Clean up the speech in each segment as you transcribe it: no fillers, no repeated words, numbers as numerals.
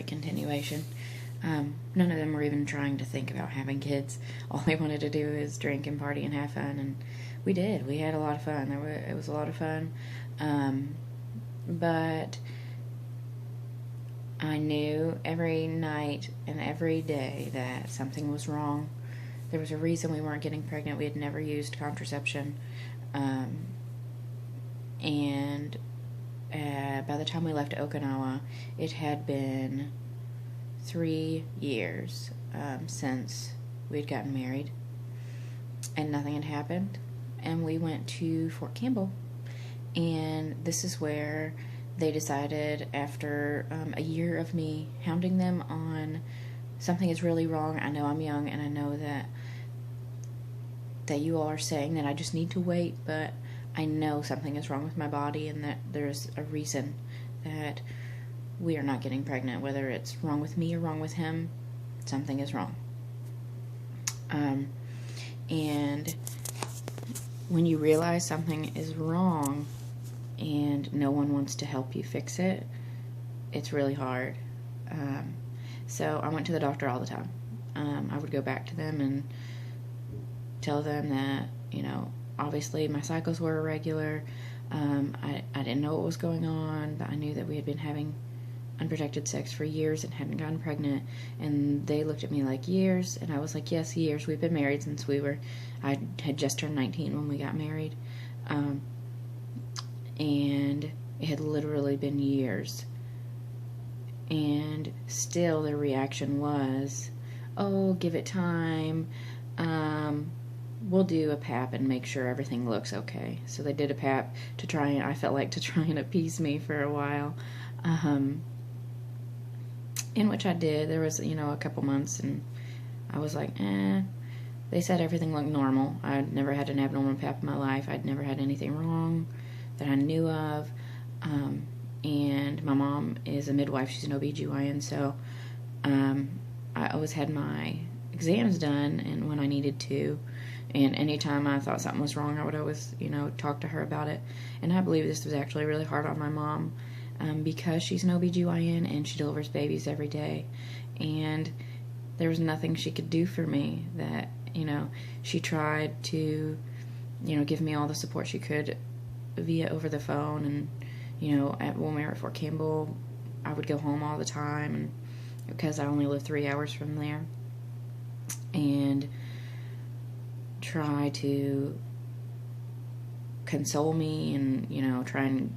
a continuation. None of them were even trying to think about having kids. All they wanted to do is drink and party and have fun, and we did. We had a lot of fun. It was a lot of fun. But I knew every night and every day that something was wrong. There was a reason we weren't getting pregnant. We had never used contraception. And by the time we left Okinawa, it had been 3 years since we had gotten married. And nothing had happened. And we went to Fort Campbell. And this is where they decided, after a year of me hounding them on something is really wrong. I know I'm young, and I know that you all are saying that I just need to wait, but I know something is wrong with my body, and that there's a reason that we are not getting pregnant. Whether it's wrong with me or wrong with him, something is wrong. And when you realize something is wrong and no one wants to help you fix it, it's really hard. So I went to the doctor all the time. I would go back to them and tell them that, obviously my cycles were irregular. I didn't know what was going on, but I knew that we had been having unprotected sex for years and hadn't gotten pregnant. And they looked at me like, years? And I was like, yes, years. We've been married since I had just turned 19 when we got married. And it had literally been years. And still their reaction was, oh, give it time. We'll do a PAP and make sure everything looks okay. So they did a PAP to try and appease me for a while. In which I did. There was, a couple months, and I was like, They said everything looked normal. I'd never had an abnormal PAP in my life. I'd never had anything wrong that I knew of. And my mom is a midwife. She's an OBGYN, so I always had my exams done, and when I needed to. And anytime I thought something was wrong, I would always, talk to her about it. And I believe this was actually really hard on my mom, because she's an OBGYN and she delivers babies every day. And there was nothing she could do for me. That, she tried to, give me all the support she could via over the phone. And, when we were at Fort Campbell, I would go home all the time, and because I only lived 3 hours from there, and try to console me and, try and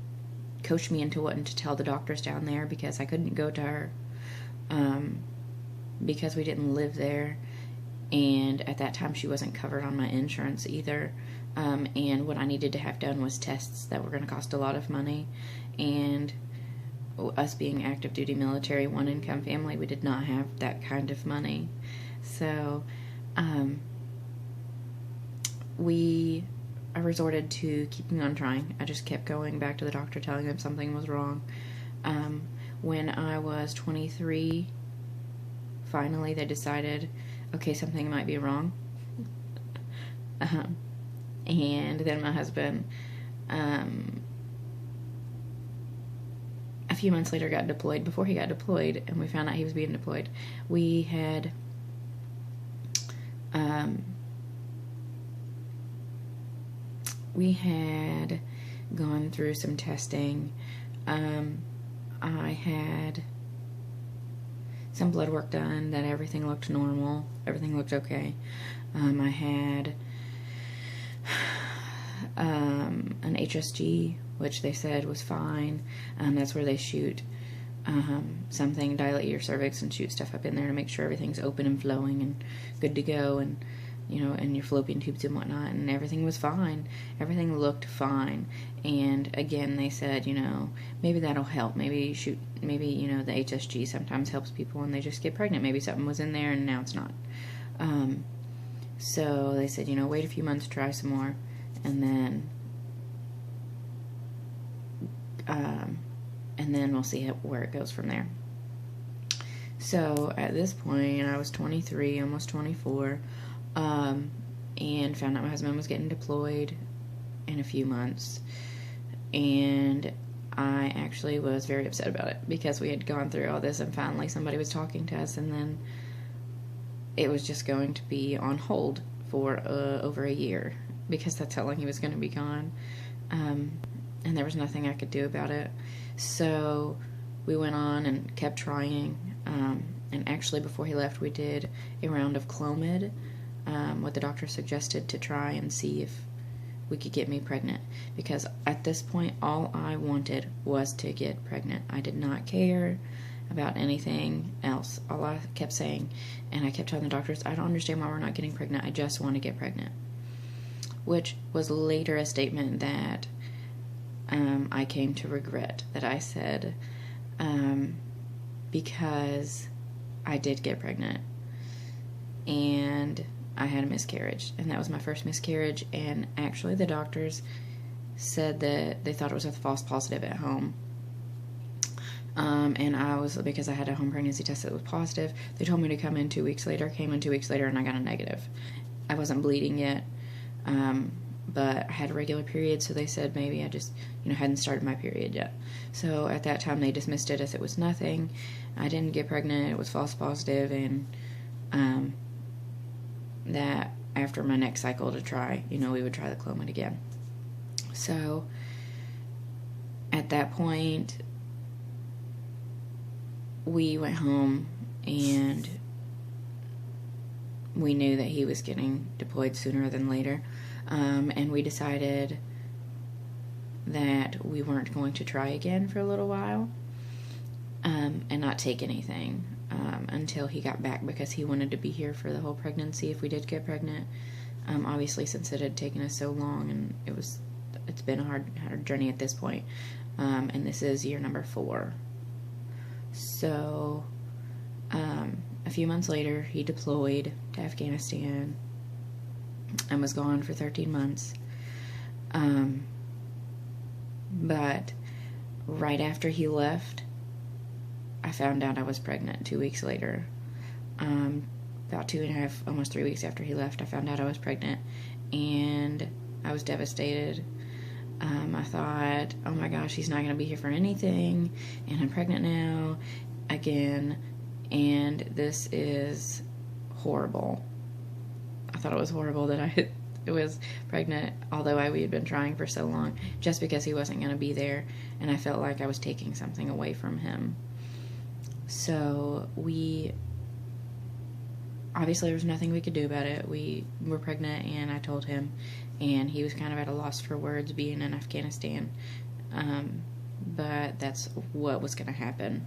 coach me into what to tell the doctors down there, because I couldn't go to her because we didn't live there, and at that time she wasn't covered on my insurance either. And what I needed to have done was tests that were going to cost a lot of money, and us being active duty military, one income family, we did not have that kind of money. So I resorted to keeping on trying. I just kept going back to the doctor, telling them something was wrong. When I was 23, finally they decided, okay, something might be wrong. And then my husband, a few months later, got deployed. Before he got deployed, and we found out he was being deployed, we had gone through some testing. I had some blood work done that everything looked normal. Everything looked okay. I had an HSG, which they said was fine. That's where they shoot something, dilate your cervix and shoot stuff up in there to make sure everything's open and flowing and good to go, and and your fallopian tubes and whatnot, and everything was fine. Everything looked fine. And again, they said, maybe that'll help. Maybe the HSG sometimes helps people and they just get pregnant. Maybe something was in there and now it's not. So they said, wait a few months, try some more, and then we'll see where it goes from there. So at this point, I was 23, almost 24, and found out my husband was getting deployed in a few months. And I actually was very upset about it because we had gone through all this and finally somebody was talking to us, and then it was just going to be on hold for over a year because that's how long he was going to be gone. And there was nothing I could do about it. So we went on and kept trying. And actually, before he left, we did a round of Clomid, what the doctor suggested, to try and see if we could get me pregnant. Because at this point, all I wanted was to get pregnant. I did not care about anything else. All I kept saying, and I kept telling the doctors, I don't understand why we're not getting pregnant. I just want to get pregnant. Which was later a statement that I came to regret, that I said, because I did get pregnant and I had a miscarriage, and that was my first miscarriage. And actually the doctors said that they thought it was a false positive at home. And I was, because I had a home pregnancy test that was positive, they told me to come in 2 weeks later. Came in 2 weeks later and I got a negative. I wasn't bleeding yet, but I had a regular period, so they said maybe I just, hadn't started my period yet. So at that time they dismissed it as it was nothing. I didn't get pregnant, it was false positive, and that after my next cycle to try, we would try the Clomid again. So at that point, we went home and we knew that he was getting deployed sooner than later. And we decided that we weren't going to try again for a little while, and not take anything until he got back, because he wanted to be here for the whole pregnancy if we did get pregnant. Obviously, since it had taken us so long, and it's been a hard journey at this point. And this is year number 4. So a few months later, he deployed to Afghanistan and was gone for 13 months. But right after he left, I found out I was pregnant 2 weeks later. About 2.5, almost 3 weeks after he left, I found out I was pregnant, and I was devastated. I thought, oh my gosh, he's not going to be here for anything, and I'm pregnant now, again, and this is horrible. I thought it was horrible that I was pregnant, although we had been trying for so long, just because he wasn't going to be there, and I felt like I was taking something away from him. So obviously there was nothing we could do about it. We were pregnant, and I told him, and he was kind of at a loss for words being in Afghanistan, but that's what was going to happen.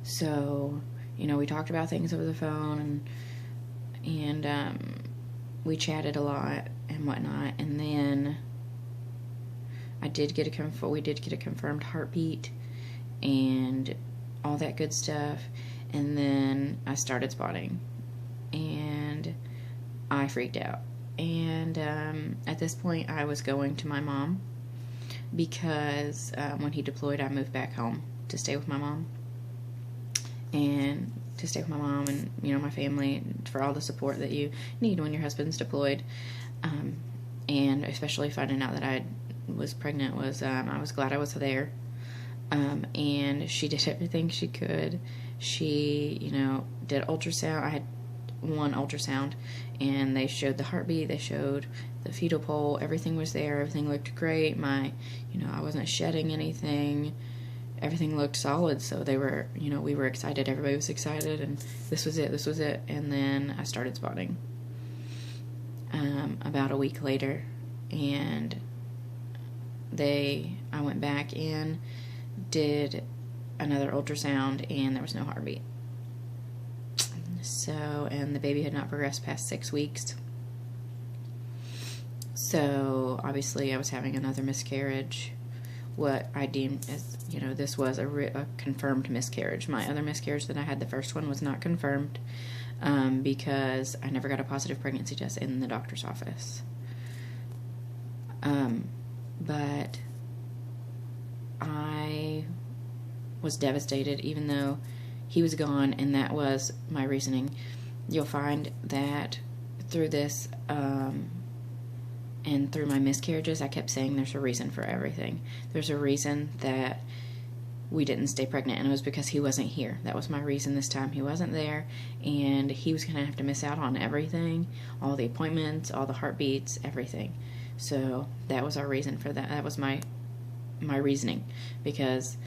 So, we talked about things over the phone, and we chatted a lot and whatnot, and then we did get a confirmed heartbeat and all that good stuff, and then I started spotting, and I freaked out. And at this point, I was going to my mom, because when he deployed, I moved back home to stay with my mom, and my family, for all the support that you need when your husband's deployed. And especially finding out that I was pregnant I was glad I was there. And she did everything she could. She, did ultrasound. I had one ultrasound, and they showed the heartbeat, they showed the fetal pole, everything was there, everything looked great. I wasn't shedding anything, everything looked solid, so they were, we were excited, everybody was excited, and this was it, and then I started spotting, about a week later, and I went back in, did another ultrasound, and there was no heartbeat. So, and the baby had not progressed past 6 weeks. So, obviously, I was having another miscarriage. What I deemed as, this was a confirmed miscarriage. My other miscarriage that I had, the first one, was not confirmed, because I never got a positive pregnancy test in the doctor's office. But I was devastated, even though he was gone, and that was my reasoning. You'll find that through this, and And through my miscarriages, I kept saying there's a reason for everything. There's a reason that we didn't stay pregnant, and it was because he wasn't here. That was my reason this time. He wasn't there, and he was going to have to miss out on everything, all the appointments, all the heartbeats, everything. So that was our reason for that. That was my reasoning, because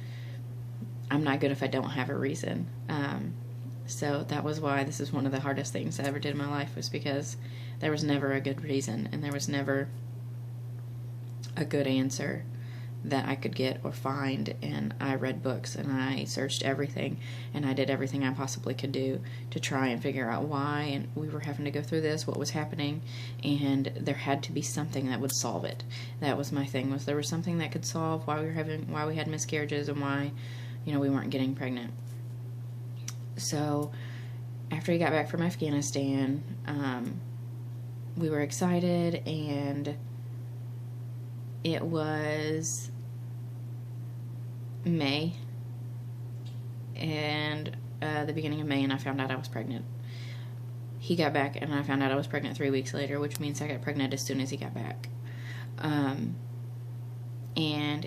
I'm not good if I don't have a reason. So that was why this is one of the hardest things I ever did in my life, was because there was never a good reason, and there was never a good answer that I could get or find. And I read books, and I searched everything, and I did everything I possibly could do to try and figure out why, and we were having to go through this, what was happening, and there had to be something that would solve it. That was my thing, was there was something that could solve why we had miscarriages, and why, we weren't getting pregnant. So after he got back from Afghanistan, we were excited, and it was May, and the beginning of May, and I found out I was pregnant. He got back, and I found out I was pregnant 3 weeks later, which means I got pregnant as soon as he got back. And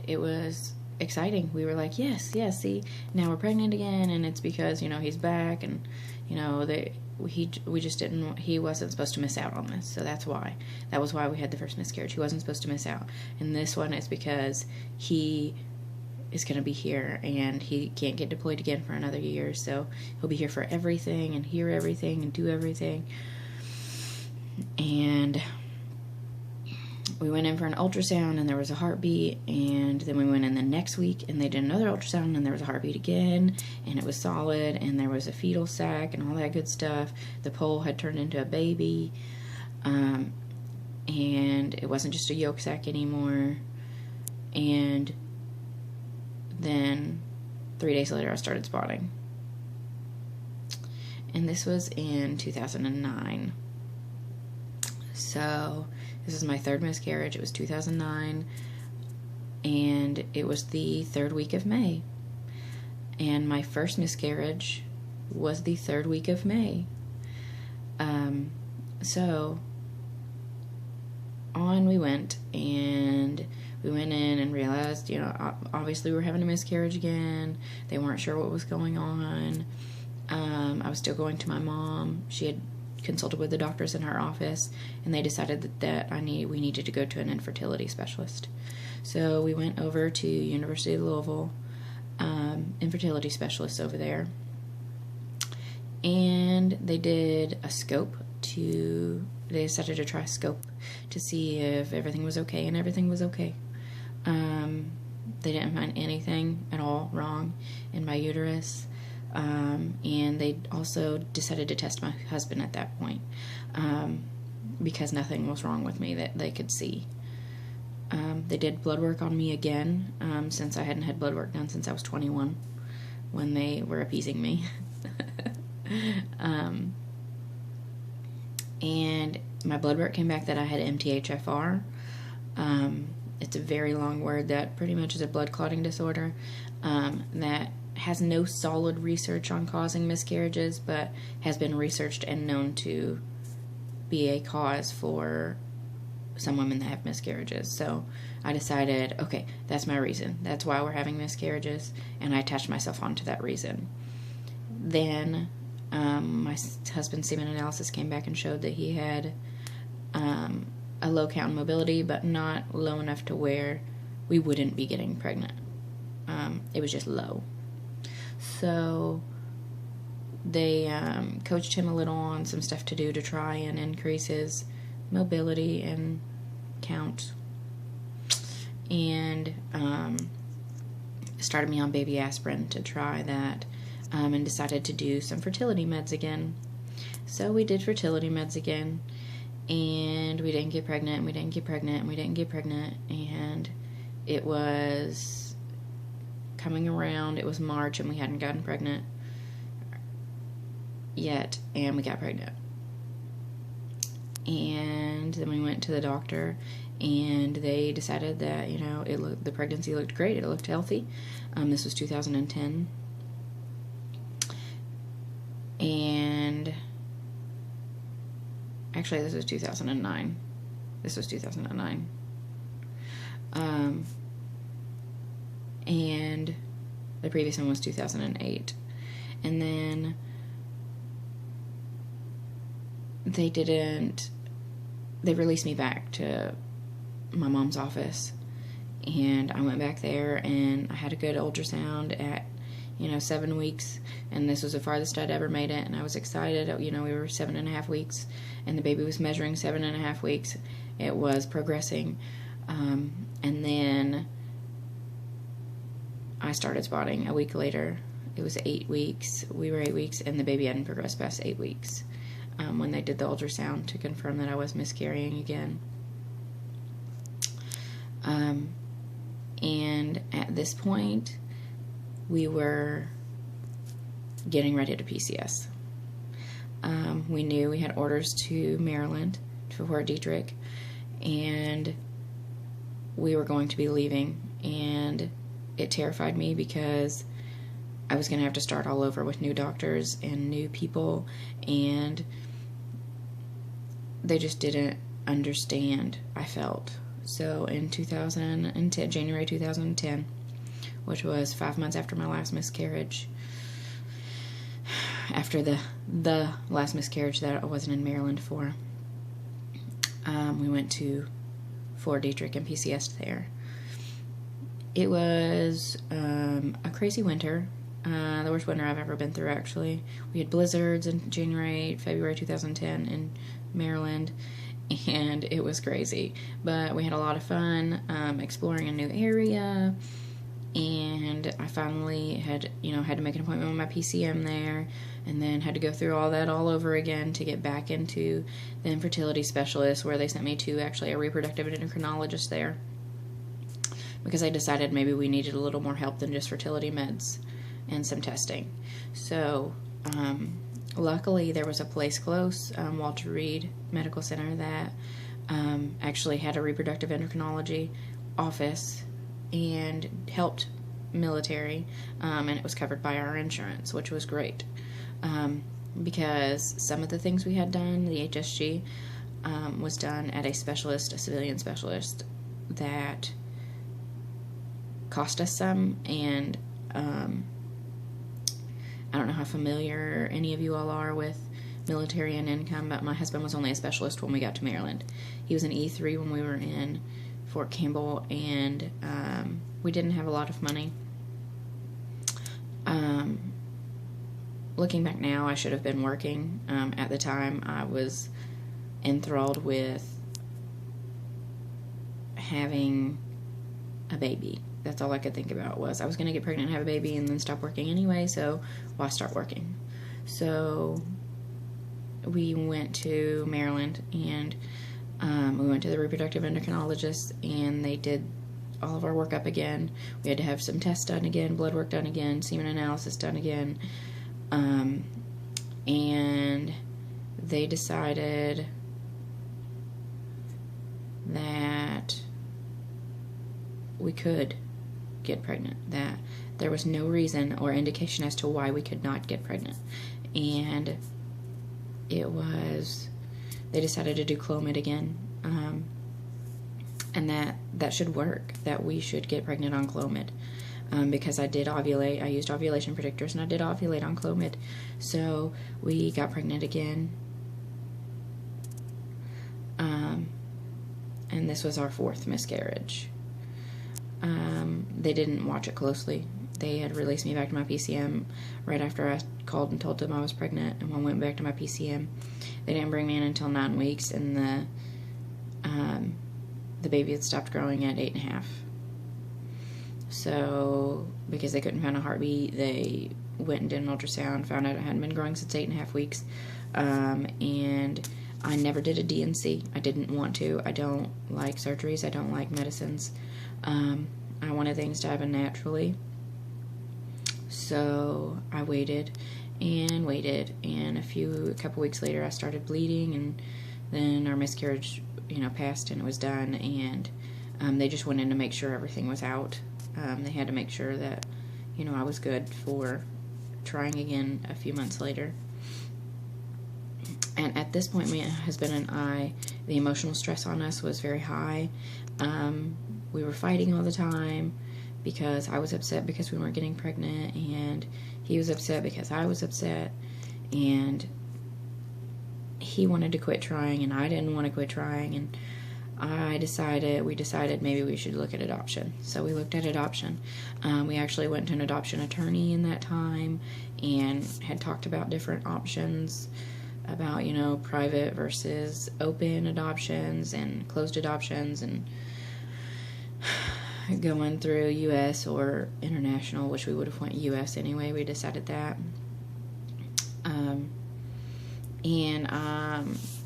it was exciting. We were like, yes, see, now we're pregnant again, and it's because, he's back, and, he wasn't supposed to miss out on this, so that's why. That was why we had the first miscarriage. He wasn't supposed to miss out. And this one is because he is going to be here, and he can't get deployed again for another year, so he'll be here for everything, and hear everything, and do everything. And we went in for an ultrasound, and there was a heartbeat, and then we went in the next week, and they did another ultrasound, and there was a heartbeat again, and it was solid, and there was a fetal sac and all that good stuff. The pole had turned into a baby, and it wasn't just a yolk sac anymore. And then 3 days later, I started spotting. And this was in 2009. So this is my third miscarriage. It was 2009, and it was the third week of May. And my first miscarriage was the third week of May. So on we went, and we went in and realized, obviously we were having a miscarriage again. They weren't sure what was going on. I was still going to my mom. She had consulted with the doctors in her office, and they decided that we needed to go to an infertility specialist. So we went over to University of Louisville, infertility specialists over there, and they did a scope. They decided to try a scope to see if everything was okay, and everything was okay. They didn't find anything at all wrong in my uterus. And they also decided to test my husband at that point, because nothing was wrong with me that they could see. They did blood work on me again, since I hadn't had blood work done since I was 21, when they were appeasing me. And my blood work came back that I had MTHFR. It's a very long word that pretty much is a blood clotting disorder, that has no solid research on causing miscarriages, but has been researched and known to be a cause for some women that have miscarriages. So I decided, okay, that's my reason. That's why we're having miscarriages, and I attached myself onto that reason. Then my husband's semen analysis came back and showed that he had a low count in mobility, but not low enough to where we wouldn't be getting pregnant. It was just low. So they coached him a little on some stuff to do to try and increase his mobility and count, and started me on baby aspirin to try that, and decided to do some fertility meds again. So we did fertility meds again, and we didn't get pregnant, and we didn't get pregnant, and we didn't get pregnant, and it was coming around. It was March, and we hadn't gotten pregnant yet, and we got pregnant. And then we went to the doctor, and they decided that, the pregnancy looked great. It looked healthy. This was 2010. And actually, this was 2009. This was 2009. And the previous one was 2008. And then they released me back to my mom's office, and I went back there, and I had a good ultrasound at 7 weeks, and this was the farthest I'd ever made it, and I was excited. We were 7.5 weeks, and the baby was measuring 7.5 weeks. It was progressing, and then I started spotting a week later. It was 8 weeks. We were 8 weeks, and the baby hadn't progressed past 8 weeks when they did the ultrasound to confirm that I was miscarrying again. And at this point, we were getting ready to PCS. We knew we had orders to Maryland for Fort Detrick, and we were going to be leaving, and it terrified me because I was going to have to start all over with new doctors and new people, and they just didn't understand, I felt. So in January 2010, which was 5 months after my last miscarriage, after the last miscarriage that I wasn't in Maryland for, we went to Fort Detrick and PCS'd there. It was a crazy winter, the worst winter I've ever been through, actually. We had blizzards in February 2010 in Maryland, and it was crazy. But we had a lot of fun exploring a new area, and I finally had to make an appointment with my PCM there, and then had to go through all that all over again to get back into the infertility specialist, where they sent me to actually a reproductive endocrinologist there, because I decided maybe we needed a little more help than just fertility meds and some testing. So luckily there was a place close, Walter Reed Medical Center, that actually had a reproductive endocrinology office and helped military, and it was covered by our insurance, which was great, because some of the things we had done, the HSG, was done at a civilian specialist, that cost us some, and I don't know how familiar any of you all are with military and income, but my husband was only a specialist when we got to Maryland. He was an E3 when we were in Fort Campbell, and we didn't have a lot of money. Looking back now, I should have been working. At the time, I was enthralled with having a baby. That's all I could think about, was I was going to get pregnant and have a baby and then stop working anyway, so why start working? So we went to Maryland, and we went to the reproductive endocrinologist, and they did all of our work up again. We had to have some tests done again, blood work done again, semen analysis done again, and they decided that we could get pregnant, that there was no reason or indication as to why we could not get pregnant. And they decided to do Clomid again, and that should work, that we should get pregnant on Clomid, because I did ovulate. I used ovulation predictors, and I did ovulate on Clomid, so we got pregnant again, and this was our 4th miscarriage. They didn't watch it closely. They had released me back to my PCM right after I called and told them I was pregnant, and when I went back to my PCM, they didn't bring me in until 9 weeks, and the baby had stopped growing at 8.5. So, because they couldn't find a heartbeat, they went and did an ultrasound, found out it hadn't been growing since 8.5 weeks, and I never did a D&C. I didn't want to. I don't like surgeries. I don't like medicines. I wanted things to happen naturally. So I waited, and a couple weeks later I started bleeding, and then our miscarriage, passed, and it was done, and they just went in to make sure everything was out. They had to make sure that, I was good for trying again a few months later. And at this point, my husband and I, the emotional stress on us was very high. We were fighting all the time because I was upset because we weren't getting pregnant, and he was upset because I was upset, and he wanted to quit trying, and I didn't want to quit trying, and we decided maybe we should look at adoption. So we looked at adoption. We actually went to an adoption attorney in that time and had talked about different options about, private versus open adoptions and closed adoptions, and going through U.S. or international, which we would have went U.S. anyway. We decided that.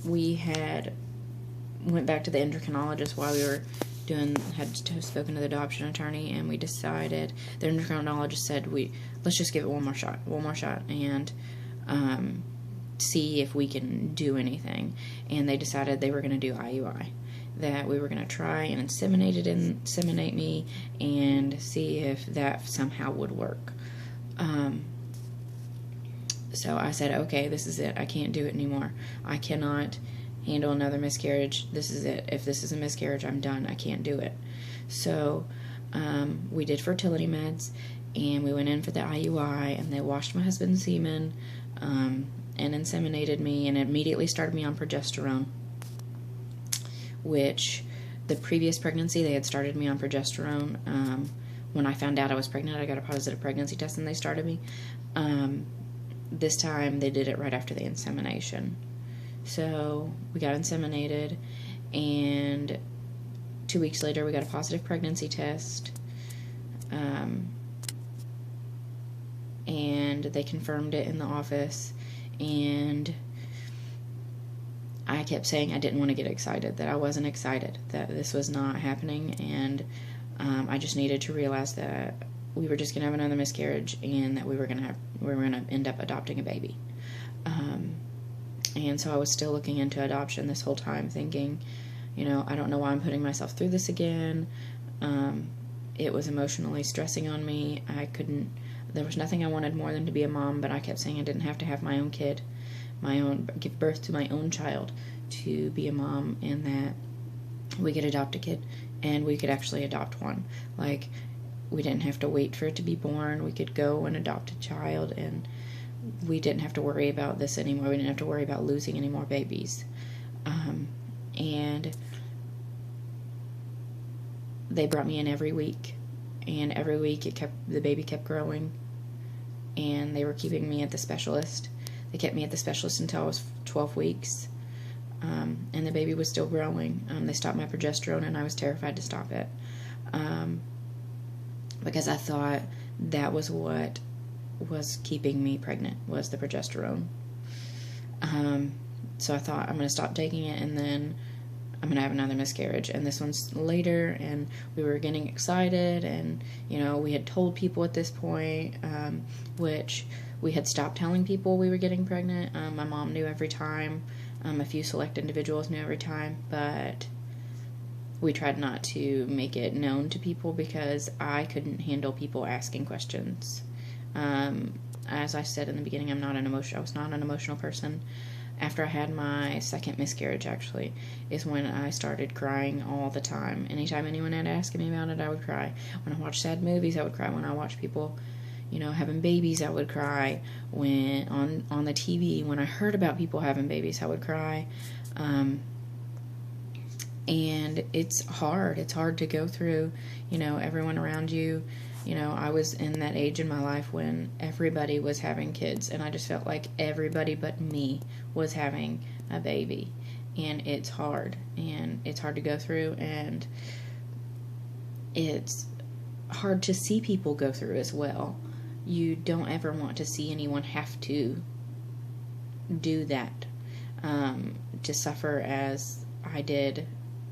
We went back to the endocrinologist while we were had spoken to the adoption attorney, and we decided, the endocrinologist said, let's just give it one more shot, and see if we can do anything. And they decided they were going to do IUI, that we were going to try and inseminate me and see if that somehow would work. So I said, okay, this is it. I can't do it anymore. I cannot handle another miscarriage. This is it. If this is a miscarriage, I'm done. I can't do it. So we did fertility meds, and we went in for the IUI, and they washed my husband's semen and inseminated me, and immediately started me on progesterone, which the previous pregnancy they had started me on progesterone. When I found out I was pregnant, I got a positive pregnancy test, and they started me. This time they did it right after the insemination. So we got inseminated, and 2 weeks later we got a positive pregnancy test, and they confirmed it in the office, and I kept saying I didn't want to get excited, that I wasn't excited, that this was not happening, and I just needed to realize that we were just going to have another miscarriage, and that we were going to end up adopting a baby. And so I was still looking into adoption this whole time, thinking, I don't know why I'm putting myself through this again. It was emotionally stressing on me. There was nothing I wanted more than to be a mom, but I kept saying I didn't have to have my own kid, give birth to my own child to be a mom, and that we could adopt a kid, and we could actually adopt one. Like, we didn't have to wait for it to be born. We could go and adopt a child, and we didn't have to worry about this anymore. We didn't have to worry about losing any more babies. And they brought me in every week, and every week the baby kept growing, and they were keeping me at the specialist. They kept me at the specialist until I was 12 weeks, and the baby was still growing. They stopped my progesterone, and I was terrified to stop it, because I thought that was what was keeping me pregnant, was the progesterone. So I thought, I'm going to stop taking it, and then I'm going to have another miscarriage. And this one's later, and we were getting excited, and we had told people at this point, which we had stopped telling people we were getting pregnant. My mom knew every time. A few select individuals knew every time, but we tried not to make it known to people because I couldn't handle people asking questions. As I said in the beginning, I was not an emotional person. After I had my second miscarriage, actually, is when I started crying all the time. Anytime anyone had asked me about it, I would cry. When I watched sad movies, I would cry. When I watched people, having babies, I would cry. When on the TV, when I heard about people having babies, I would cry. And it's hard. It's hard to go through, everyone around you. I was in that age in my life when everybody was having kids, and I just felt like everybody but me was having a baby. And it's hard. And it's hard to go through, and it's hard to see people go through as well. You don't ever want to see anyone have to do that, to suffer as I did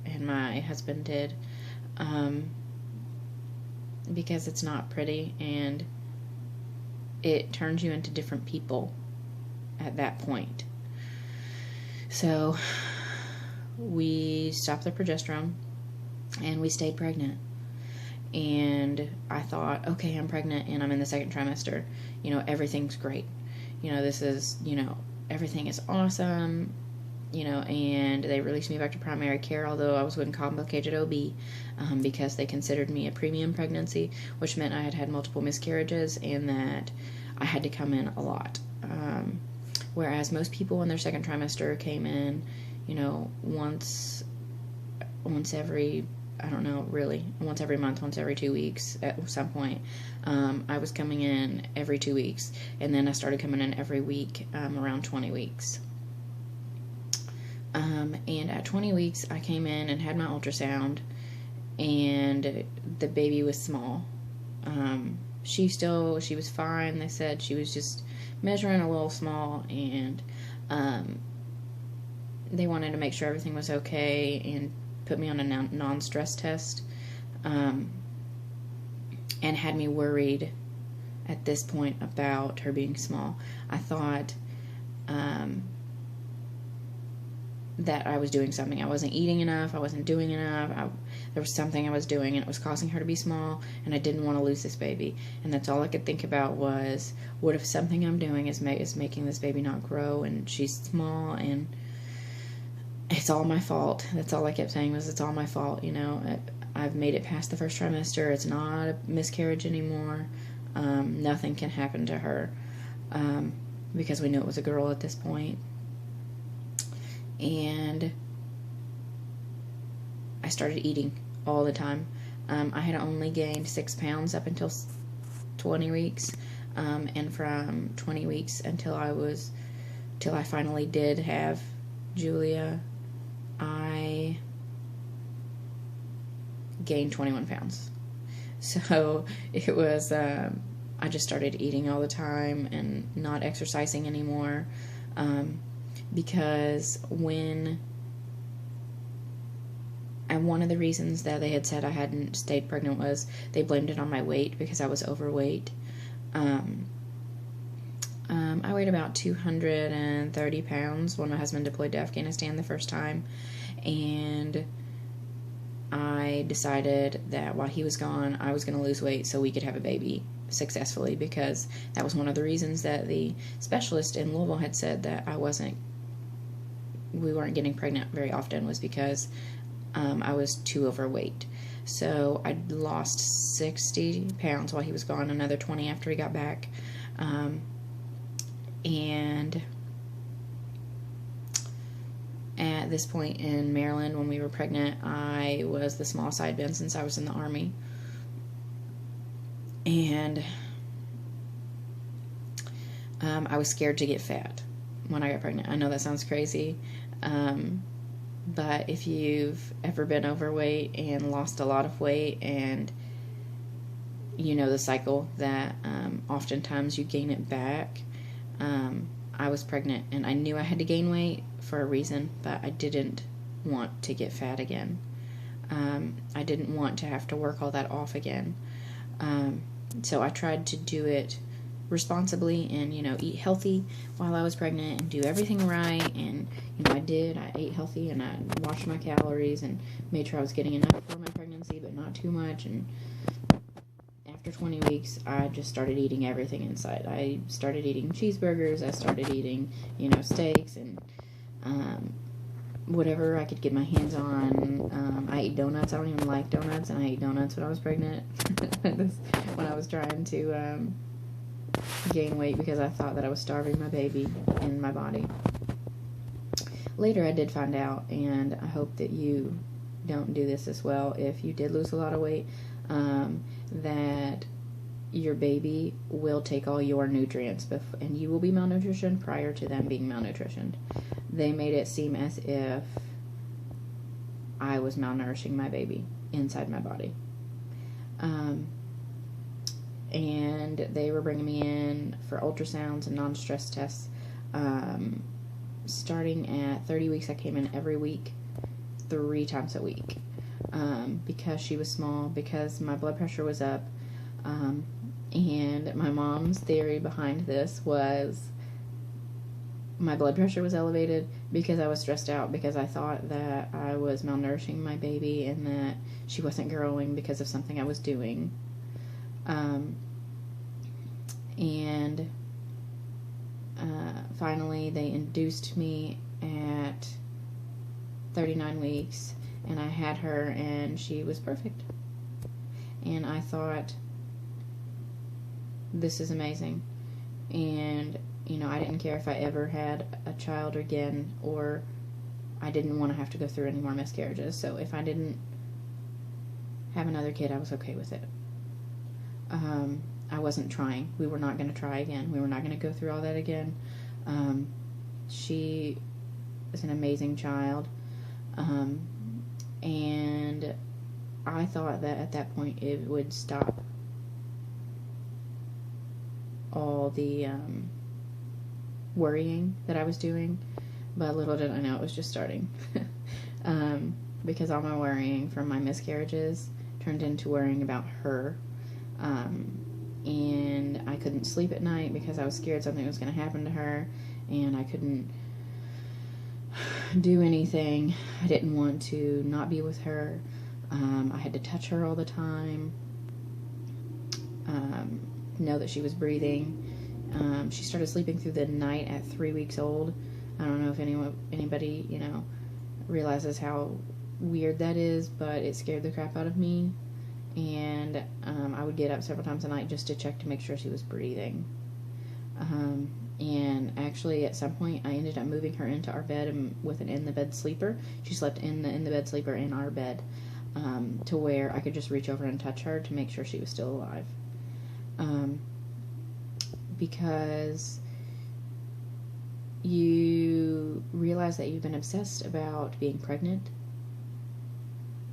and my husband did, because it's not pretty, and it turns you into different people at that point. So we stopped the progesterone, and we stayed pregnant. And I thought, okay, I'm pregnant, and I'm in the second trimester. Everything's great. This is, everything is awesome, and they released me back to primary care, although I was with complicated OB, because they considered me a premium pregnancy, which meant I had had multiple miscarriages and that I had to come in a lot. Whereas most people in their second trimester came in, once every, I don't know, really, once every month, once every 2 weeks at some point. I was coming in every 2 weeks, and then I started coming in every week around 20 weeks. And at 20 weeks, I came in and had my ultrasound, and the baby was small. She was fine. They said she was just measuring a little small, and they wanted to make sure everything was okay and put me on a non-stress test, and had me worried at this point about her being small. I thought that I was doing something. I wasn't eating enough. I wasn't doing enough. There was something I was doing, and it was causing her to be small, and I didn't want to lose this baby. And that's all I could think about was, what if something I'm doing is making this baby not grow, and she's small, and it's all my fault. That's all I kept saying was, it's all my fault. I've made it past the first trimester. It's not a miscarriage anymore. Nothing can happen to her, because we knew it was a girl at this point. And I started eating all the time. I had only gained 6 pounds up until 20 weeks, and from 20 weeks till I finally did have Julia, I gained 21 pounds. So it was, I just started eating all the time and not exercising anymore, because one of the reasons that they had said I hadn't stayed pregnant was they blamed it on my weight, because I was overweight. I weighed about 230 pounds when my husband deployed to Afghanistan the first time, and I decided that while he was gone, I was going to lose weight so we could have a baby successfully, because that was one of the reasons that the specialist in Louisville had said that we weren't getting pregnant very often, was because I was too overweight. So I lost 60 pounds while he was gone, another 20 after he got back. And at this point in Maryland, when we were pregnant, I was the smallest I'd been since I was in the Army. And I was scared to get fat when I got pregnant. I know that sounds crazy, but if you've ever been overweight and lost a lot of weight, and you know the cycle that oftentimes you gain it back, I was pregnant and I knew I had to gain weight for a reason, but I didn't want to get fat again. I didn't want to have to work all that off again. So I tried to do it responsibly and, eat healthy while I was pregnant and do everything right. And, I did. I ate healthy and I watched my calories and made sure I was getting enough for my pregnancy, but not too much. And after 20 weeks, I just started eating everything in sight. I started eating cheeseburgers. I started eating, steaks and whatever I could get my hands on. I ate donuts. I don't even like donuts, and I ate donuts when I was pregnant. When I was trying to gain weight, because I thought that I was starving my baby in my body. Later I did find out, and I hope that you don't do this as well, if you did lose a lot of weight, that your baby will take all your nutrients, and you will be malnutritioned prior to them being malnutritioned. They made it seem as if I was malnourishing my baby inside my body. And they were bringing me in for ultrasounds and non-stress tests. Starting at 30 weeks, I came in every week, 3 times a week. Because she was small, because my blood pressure was up. And my mom's theory behind this was my blood pressure was elevated because I was stressed out, because I thought that I was malnourishing my baby and that she wasn't growing because of something I was doing. finally they induced me at 39 weeks, and I had her, and she was perfect. And I thought, this is amazing. And, you know, I didn't care if I ever had a child again, or I didn't want to have to go through any more miscarriages. So if I didn't have another kid, I was okay with it. I wasn't trying. We were not going to try again. We were not going to go through all that again. She is an amazing child. And I thought that at that point it would stop all the worrying that I was doing, but little did I know it was just starting. Because all my worrying from my miscarriages turned into worrying about her, and I couldn't sleep at night because I was scared something was going to happen to her, and I couldn't do anything. I didn't want to not be with her. I had to touch her all the time, know that she was breathing. She started sleeping through the night at 3 weeks old. I don't know if anybody, you know, realizes how weird that is, but it scared the crap out of me. And I would get up several times a night just to check to make sure she was breathing. And actually, at some point, I ended up moving her into our bed with an in-the-bed sleeper. She slept in the bed sleeper in our bed, to where I could just reach over and touch her to make sure she was still alive. Because you realize that you've been obsessed about being pregnant,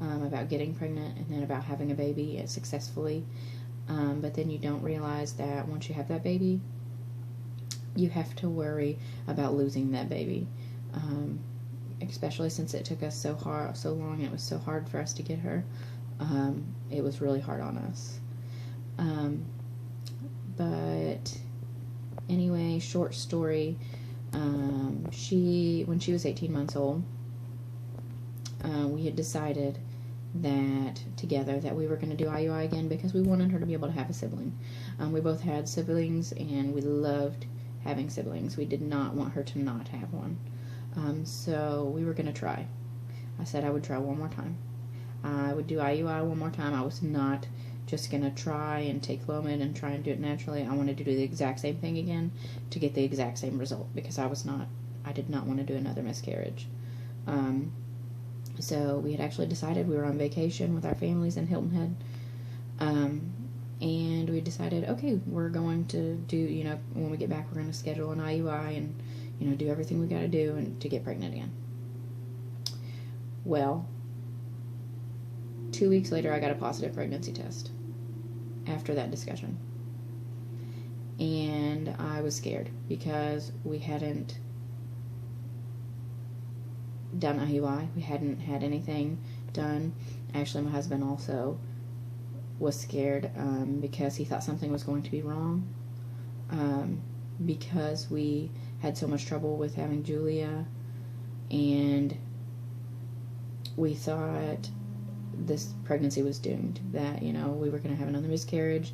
about getting pregnant, and then about having a baby successfully. But then you don't realize that once you have that baby, you have to worry about losing that baby. Especially since it took us so long, and it was so hard for us to get her. It was really hard on us. But anyway, short story. When she was 18 months old, we had decided that together that we were going to do IUI again because we wanted her to be able to have a sibling. We both had siblings, and we loved having siblings. We did not want her to not have one. So we were going to try. I said I would try one more time. I would do IUI one more time. I was not just going to try and take Clomid and try and do it naturally. I wanted to do the exact same thing again to get the exact same result, because I did not want to do another miscarriage. So we had actually decided, we were on vacation with our families in Hilton Head, and we decided, okay, we're going to do, you know, when we get back, we're going to schedule an IUI and, you know, do everything we got to do and to get pregnant again. Well, 2 weeks later, I got a positive pregnancy test after that discussion. And I was scared because we hadn't done IUI. We hadn't had anything done. Actually, my husband also was scared because he thought something was going to be wrong, because we had so much trouble with having Julia, and we thought this pregnancy was doomed, that, you know, we were going to have another miscarriage.